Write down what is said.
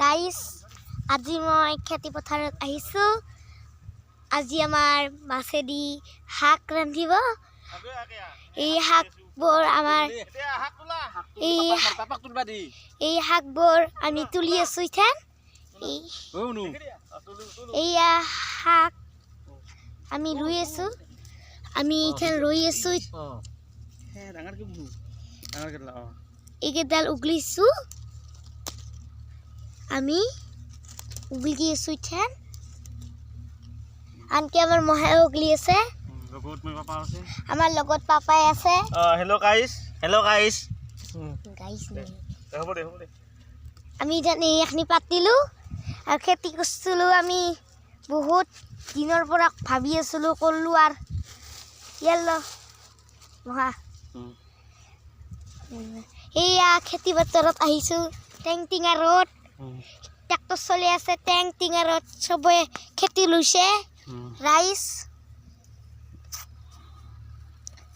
ৰাইজ আজি মই খেতি পথাৰত আহিছোঁ। আজি আমাৰ মাছেদি শাক ৰান্ধিব। এই শাকবোৰ আমাৰ এই শাকবোৰ আমি তুলি আছোঁ ইথান। এইয়া শাক আমি ৰুই আছোঁ। আমি ইথান ৰুই আছোঁ। এইকেইডাল উঘলিছোঁ। আমি উঘলি আছোঁ ইথান। আনকি আমাৰ মহে উঘলি আছে। আমাৰ লগত পাপাই আছে। Hello' guys, hello' guys. গাইছ নেকি? হ'ব দে। আমি জানি এখনি পাতিলোঁ আৰু খেতি কৰিছিলোঁ। আমি বহুত দিনৰ পৰা ভাবি আছিলোঁ কৰিলোঁ আৰু ইয়াল্লো মহা এইয়া খেতি পথাৰত আহিছোঁ। টেংটিঙা ৰ'দ, ট্ৰেক্টৰ চলি আছে। টেংটিঙা ৰ'দ চবে খেতি লৈছে। ৰাইজ